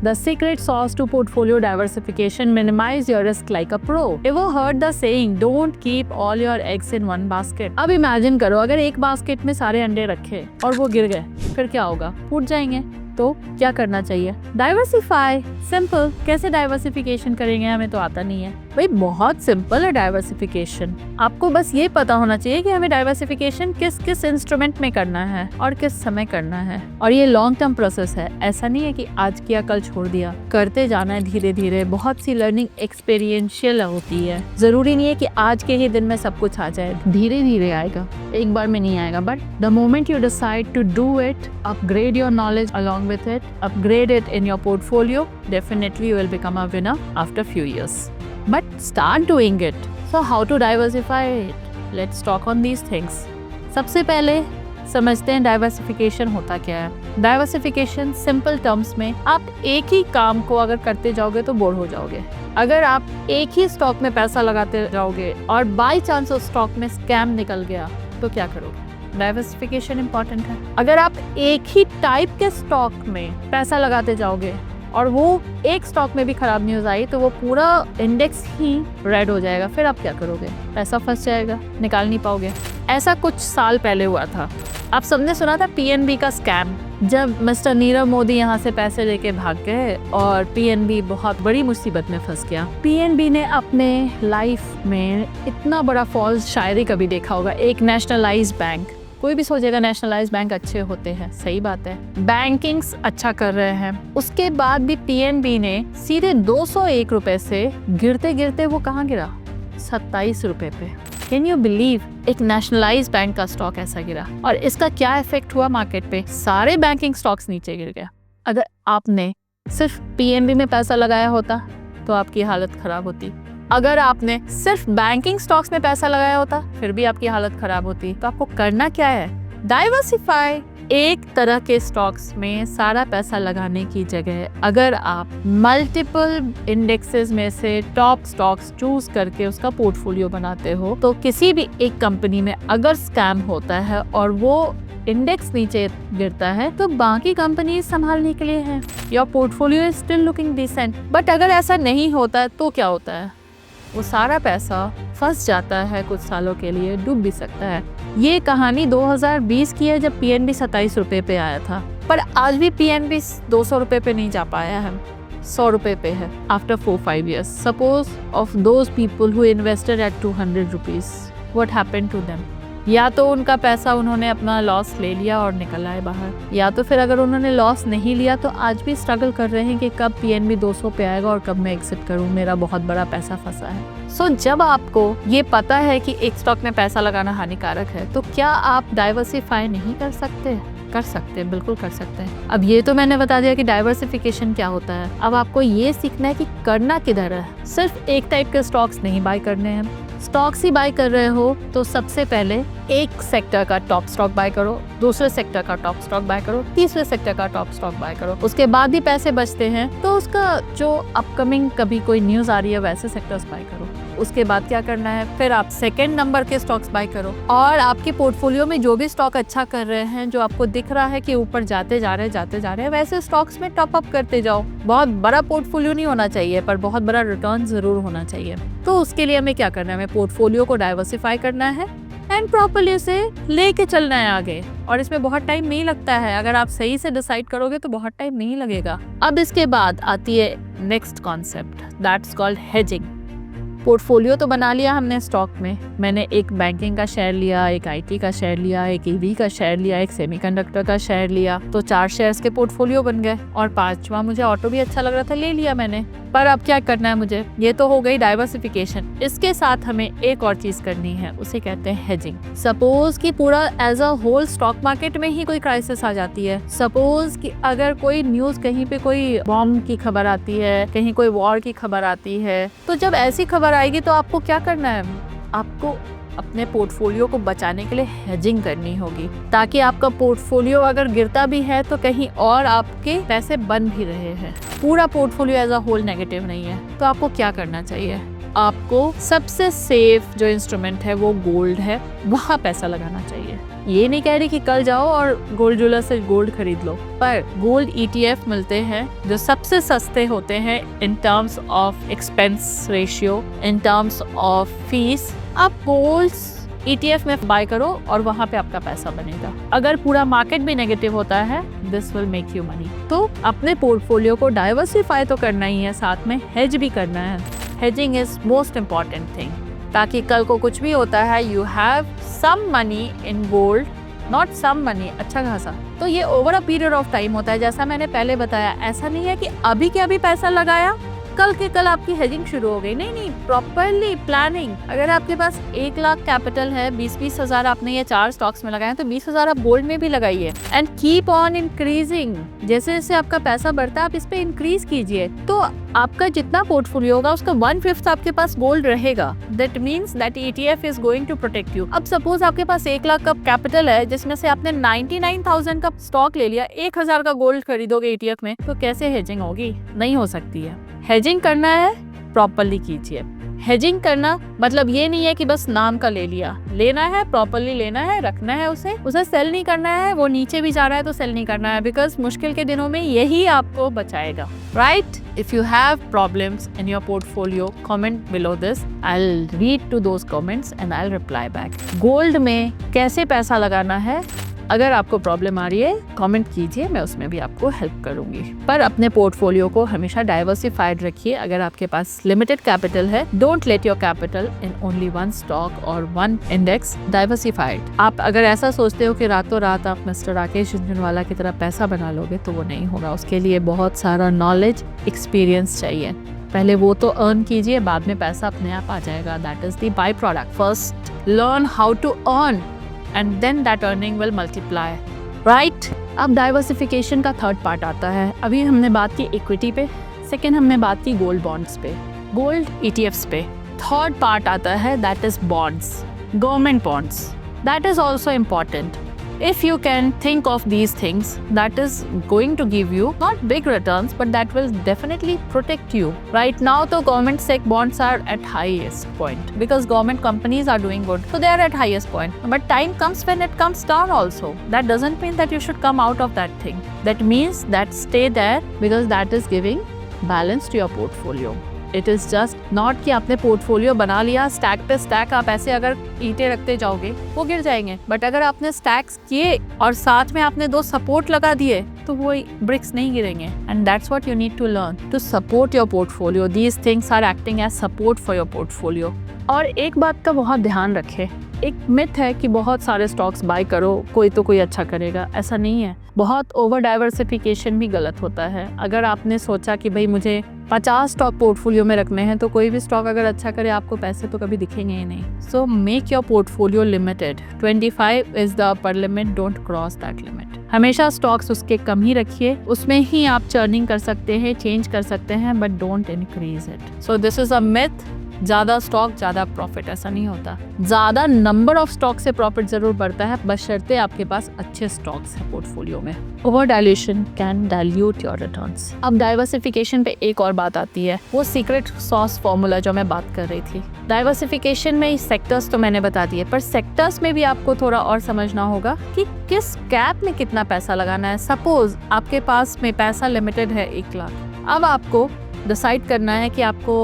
The secret sauce to portfolio diversification: minimize your risk like a pro. Ever heard the saying, don't keep all your eggs in one basket? अब imagine करो अगर एक basket में सारे अंडे रखे और वो गिर गए, फिर क्या होगा? फूट जाएंगे। तो क्या करना चाहिए? डाइवर्सिफाई। सिंपल। कैसे डाइवर्सिफिकेशन करेंगे? हमें तो आता नहीं है भाई, बहुत सिंपल है डाइवर्सिफिकेशन। आपको बस ये पता होना चाहिए कि हमें डाइवर्सिफिकेशन किस किस इंस्ट्रूमेंट में करना है और किस समय करना है। और ये लॉन्ग टर्म प्रोसेस है, ऐसा नहीं है कि आज किया कल छोड़ दिया, करते जाना है धीरे धीरे। बहुत सी लर्निंग एक्सपीरियंशियल होती है, जरूरी नहीं है कि आज के ही दिन में सब कुछ आ जाए, धीरे धीरे आएगा, एक बार में नहीं आएगा। But the moment you decide to do it, upgrade your knowledge along with it, upgrade it in your portfolio, definitely you will become a winner after few years. But start doing it. So how to diversify it? Let's talk on these things. सबसे पहले समझते हैं diversification होता क्या है। Diversification simple terms में, आप एक ही काम को अगर करते जाओगे तो बोर हो जाओगे। अगर आप एक ही स्टॉक में पैसा लगाते जाओगे और बाई चांस उस स्टॉक में स्कैम निकल गया तो क्या करोगे? डाइवर्सिफिकेशन इंपॉर्टेंट है। अगर आप एक ही टाइप के स्टॉक में पैसा लगाते जाओगे और वो एक स्टॉक में भी खराब न्यूज आई तो वो पूरा इंडेक्स ही रेड हो जाएगा, फिर आप क्या करोगे? पैसा फंस जाएगा, निकाल नहीं पाओगे। ऐसा कुछ साल पहले हुआ था। आप सबने सुना था पीएनबी का स्कैम, जब मिस्टर नीरव मोदी यहाँ से पैसे लेके भाग गए और पीएनबी बहुत बड़ी मुसीबत में फंस गया। पीएनबी ने अपने लाइफ में इतना बड़ा फॉल्स शायद ही कभी देखा होगा। एक नेशनलाइज्ड बैंक, कोई भी सोचेगा नेशनलाइज्ड बैंक अच्छे होते हैं, सही बात है, बैंकिंग्स अच्छा कर रहे हैं, उसके बाद भी पीएनबी ने सीधे 201 रुपए से गिरते गिरते वो कहाँ गिरा? 27 रुपए पे। Can you believe? एक नेशनलाइज्ड बैंक का स्टॉक ऐसा गिरा। और इसका क्या इफेक्ट हुआ मार्केट पे? सारे बैंकिंग स्टॉक्स नीचे गिर गए। अगर आपने सिर्फ पीएनबी में पैसा लगाया होता तो आपकी हालत खराब होती। अगर आपने सिर्फ बैंकिंग स्टॉक्स में पैसा लगाया होता फिर भी आपकी हालत खराब होती। तो आपको करना क्या है? डाइवर्सिफाई। एक तरह के स्टॉक्स में सारा पैसा लगाने की जगह अगर आप मल्टीपल इंडेक्सेस में से टॉप स्टॉक्स चूज करके उसका पोर्टफोलियो बनाते हो तो किसी भी एक कंपनी में अगर स्कैम होता है और वो इंडेक्स नीचे गिरता है तो बाकी कंपनी संभालने के लिए है। Your portfolio is still looking decent. But अगर ऐसा नहीं होता है तो क्या होता है? वो सारा पैसा फंस जाता है, कुछ सालों के लिए डूब भी सकता है। ये कहानी 2020 की है जब पीएनबी 27 रुपए पे आया था, पर आज भी पीएनबी 200 रुपए पे नहीं जा पाया है, 100 रुपए पे है after 4-5 years। Suppose of those people who invested at 200 rupees, what happened to them? या तो उनका पैसा उन्होंने अपना लॉस ले लिया और निकल आए बाहर, या तो फिर अगर उन्होंने लॉस नहीं लिया तो आज भी स्ट्रगल कर रहे हैं कि कब पीएनबी 200 पे आएगा और कब मैं एग्जिट करूं, मेरा बहुत बड़ा पैसा फंसा है। सो जब आपको ये पता है कि एक स्टॉक में पैसा लगाना हानिकारक है तो क्या आप डाइवर्सिफाई नहीं कर सकते? कर सकते हैं, बिल्कुल कर सकते हैं। अब ये तो मैंने बता दिया कि डाइवर्सिफिकेशन क्या होता है। अब आपको ये सीखना है कि करना किधर है। सिर्फ एक टाइप के स्टॉक्स नहीं बाय करने हैं। स्टॉक्स ही बाय कर रहे हो तो सबसे पहले एक सेक्टर का टॉप स्टॉक बाय करो, दूसरे सेक्टर का टॉप स्टॉक बाय करो, तीसरे सेक्टर का टॉप स्टॉक बाय करो। उसके बाद भी पैसे बचते हैं तो उसका जो अपकमिंग कभी कोई न्यूज आ रही है वैसे सेक्टर्स बाय करो। उसके बाद क्या करना है? फिर आप सेकंड नंबर के स्टॉक्स बाय करो और आपके पोर्टफोलियो में जो भी स्टॉक अच्छा कर रहे हैं, जो आपको दिख रहा है कि ऊपर जाते जा रहे हैं, वैसे स्टॉक्स में टॉप अप करते जाओ। बहुत बड़ा पोर्टफोलियो नहीं होना चाहिए पर बहुत बड़ा रिटर्न जरूर होना चाहिए। तो उसके लिए हमें क्या करना है? हमें पोर्टफोलियो को डाइवर्सिफाई करना है एंड प्रॉपर्ली उसे लेके चलना है आगे। और इसमें बहुत टाइम नहीं लगता है, अगर आप सही से डिसाइड करोगे तो बहुत टाइम नहीं लगेगा। अब इसके बाद आती है next concept, that's called hedging. Portfolio तो बना लिया हमने स्टॉक में, मैंने एक बैंकिंग का शेयर लिया, एक आईटी का शेयर लिया, एक ईवी का शेयर लिया, एक सेमीकंडक्टर का शेयर लिया, तो 4 शेयर्स के पोर्टफोलियो बन गए। और 5वां मुझे ऑटो भी अच्छा लग रहा था, ले लिया मैंने। पर अब क्या करना है मुझे? ये तो हो गई डाइवर्सिफिकेशन। इसके साथ हमें एक और चीज करनी है, उसे कहते हैं हेजिंग। सपोज कि पूरा as a whole stock market में ही कोई क्राइसिस आ जाती है, सपोज कि अगर कोई न्यूज कहीं पे कोई बॉम्ब की खबर आती है, कहीं कोई वॉर की खबर आती है, तो जब ऐसी खबर आएगी तो आपको क्या करना है? आपको अपने पोर्टफोलियो को बचाने के लिए हेजिंग करनी होगी, ताकि आपका पोर्टफोलियो अगर गिरता भी है तो कहीं और आपके पैसे बन भी रहे हैं। पूरा portfolio as a whole negative नहीं है। तो आपको क्या करना चाहिए? आपको सबसे सेफ जो इंस्ट्रूमेंट है वो गोल्ड है, वहाँ पैसा लगाना चाहिए। ये नहीं कह रही कि कल जाओ और गोल्ड ज्वेलर से गोल्ड खरीद लो, पर गोल्ड ETF मिलते हैं जो सबसे सस्ते होते हैं in terms of expense ratio, in terms of fees. आप गोल्ड ETF में बाय करो और वहाँ पे आपका पैसा बनेगा। अगर पूरा मार्केट भी नेगेटिव होता है, this will make you money. तो अपने पोर्टफोलियो को डाइवर्सिफाई तो करना ही है, साथ में हेज भी करना है। Hedging is most important thing, ताकि कल को कुछ भी होता है you have some money in gold, not some money, अच्छा खासा। तो ये over a period of time होता है, जैसा मैंने पहले बताया। ऐसा नहीं है कि अभी के अभी पैसा लगाया, कल के कल आपकी हेजिंग शुरू हो गई। नहीं, प्रॉपरली प्लानिंग। अगर आपके पास 1 लाख कैपिटल है, 20-20 हजार आपने ये 4 स्टॉक्स में लगाए, तो 20 हजार आप गोल्ड में भी लगाइए एंड कीप ऑन इंक्रीजिंग। जैसे जैसे आपका पैसा बढ़ता है आप इस पे इंक्रीज कीजिए, तो आपका जितना पोर्टफोलियो होगा उसका 1/5 आपके पास गोल्ड रहेगा। That means that ETF is going to protect you. अब सपोज आपके पास 1 लाख का कैपिटल है, जिसमें से आपने 99,000 का स्टॉक ले लिया, 1,000 का गोल्ड खरीदोगे ETF में, तो कैसे हेजिंग होगी? नहीं हो सकती है। हेजिंग करना है, प्रॉपरली कीजिए। हेजिंग करना मतलब ये नहीं है कि बस नाम का ले लिया, लेना है, प्रॉपरली लेना है, रखना है, उसे सेल नहीं करना है। वो नीचे भी जा रहा है तो सेल नहीं करना है, बिकॉज मुश्किल के दिनों में यही आपको बचाएगा, right? If you have problems in your portfolio, comment below this, I will read to those comments and I will reply back. Gold में कैसे पैसा लगाना है, अगर आपको प्रॉब्लम आ रही है कमेंट कीजिए, मैं उसमें भी आपको हेल्प करूंगी। पर अपने पोर्टफोलियो को हमेशा डाइवर्सिफाइड रखिए। अगर आपके पास लिमिटेड कैपिटल है, don't let your capital in only one stock और वन इंडेक्स, डाइवर्सिफाइड। आप अगर ऐसा सोचते हो कि रातों रात आप मिस्टर राकेश झुनझुनवाला की तरह पैसा बना लोगे, तो वो नहीं होगा। उसके लिए बहुत सारा नॉलेज, एक्सपीरियंस चाहिए। पहले वो तो अर्न कीजिए, बाद में पैसा अपने आप आ जाएगा। That is the by product. First learn how to earn and then that earning will multiply, right? अब डाइवर्सिफिकेशन का थर्ड पार्ट आता है। अभी हमने बात की इक्विटी पे, सेकेंड हमने बात की गोल्ड बॉन्ड्स पे, गोल्ड ETFs पे। थर्ड पार्ट आता है that is bonds, government bonds. That is also important. If you can think of these things, that is going to give you not big returns, but that will definitely protect you. Right now, the government sec bonds are at highest point because government companies are doing good, so they are at highest point. But time comes when it comes down also. That doesn't mean that you should come out of that thing. That means that stay there because that is giving balance to your portfolio. It is just not कि आपने portfolio बना लिया, stack पे stack आप ऐसे अगर ईंटें रखते जाओगे वो गिर जाएंगे। बट अगर आपने स्टैक्स किए और साथ में आपने 2 सपोर्ट लगा दिए, तो वो ब्रिक्स नहीं गिरेंगे। And that's what you need to learn to support your portfolio. These things are acting as support for your portfolio. और एक बात का बहुत ध्यान रखें, एक मिथ है कि बहुत सारे स्टॉक्स बाय करो, कोई तो कोई अच्छा करेगा। ऐसा नहीं है। बहुत ओवर डाइवर्सिफिकेशन भी गलत होता है। अगर आपने सोचा कि भाई मुझे 50 स्टॉक पोर्टफोलियो में रखने हैं, तो कोई भी स्टॉक अगर अच्छा करे आपको पैसे तो कभी दिखेंगे ही नहीं। So make your portfolio limited. 25 is the upper limit, don't cross that limit. हमेशा स्टॉक्स उसके कम ही रखिए, उसमें ही आप चर्निंग कर सकते हैं, चेंज कर सकते हैं, but don't increase it. So this is a myth. ज़्यादा स्टॉक ज़्यादा प्रॉफिट, ऐसा नहीं होता। ज़्यादा नंबर ऑफ स्टॉक से प्रॉफिट ज़रूर बढ़ता है, बशर्ते आपके पास अच्छे स्टॉक्स हैं पोर्टफोलियो में। Over dilution can dilute your returns. अब डाइवर्सिफिकेशन पे एक और बात आती है, वो सीक्रेट सॉस फॉर्मूला जो मैं बात कर रही थी। डाइवर्सिफिकेशन में सेक्टर्स तो मैंने बता दिए, पर सेक्टर्स में भी आपको थोड़ा और समझना होगा कि किस कैप में कितना पैसा लगाना है। सपोज आपके पास में पैसा लिमिटेड है 1 लाख। अब आपको डिसाइड करना है कि आपको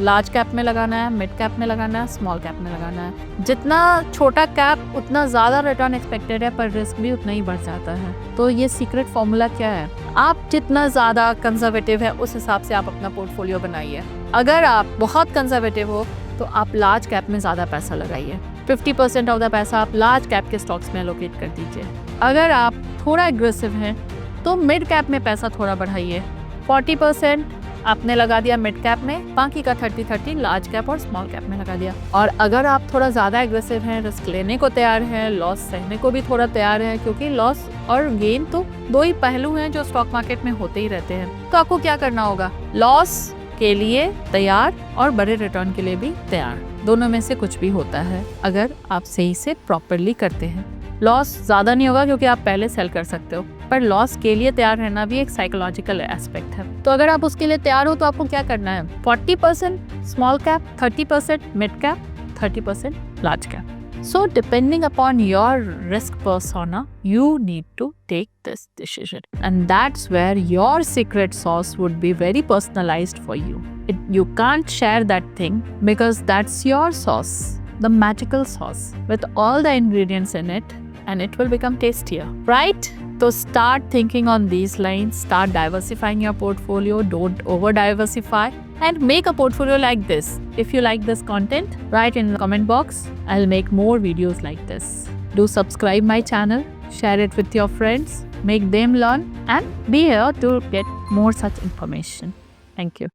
लार्ज कैप में लगाना है, मिड कैप में लगाना है, स्मॉल कैप में लगाना है। जितना छोटा कैप उतना ज़्यादा रिटर्न एक्सपेक्टेड है, पर रिस्क भी उतना ही बढ़ जाता है। तो ये सीक्रेट फॉर्मूला क्या है? आप जितना ज़्यादा कंजर्वेटिव है उस हिसाब से आप अपना पोर्टफोलियो बनाइए। अगर आप बहुत कंजर्वेटिव हो तो आप लार्ज कैप में ज़्यादा पैसा लगाइए। 50% ऑफ द पैसा आप लार्ज कैप के स्टॉक्स में एलोकेट कर दीजिए। अगर आप थोड़ा एग्रेसिव हैं तो मिड कैप में पैसा थोड़ा बढ़ाइए। 40% आपने लगा दिया मिड कैप में, बाकी का 30-30 लार्ज कैप और स्मॉल कैप में लगा दिया। और अगर आप थोड़ा ज़्यादा एग्रेसिव हैं, रिस्क लेने को तैयार हैं, लॉस सहने को भी थोड़ा तैयार हैं, क्योंकि लॉस और गेन तो 2 ही पहलू हैं जो स्टॉक मार्केट में होते ही रहते हैं। तो आपको क्या करना होगा? लॉस के लिए तैयार और बड़े रिटर्न के लिए भी तैयार। दोनों में से कुछ भी होता है अगर आप सही से प्रॉपरली करते हैं। लॉस ज़्यादा नहीं होगा क्योंकि आप पहले सेल कर सकते हो, पर लॉस के लिए तैयार रहना भी एक साइकोलॉजिकल एस्पेक्ट है। तो अगर आप उसके लिए तैयार हो तो आपको क्या करना है, 40% small cap, 30% mid cap, 30% large cap. So depending upon your risk persona, you need to take this decision. And that's where your secret sauce would be very personalized for you. You can't share that thing because that's your sauce, the magical sauce with all the ingredients in it, and it will become tastier, right? So start thinking on these lines, start diversifying your portfolio, don't over diversify, and make a portfolio like this. If you like this content, write in the comment box. I'll make more videos like this. Do subscribe my channel, share it with your friends, make them learn, and be here to get more such information. Thank you.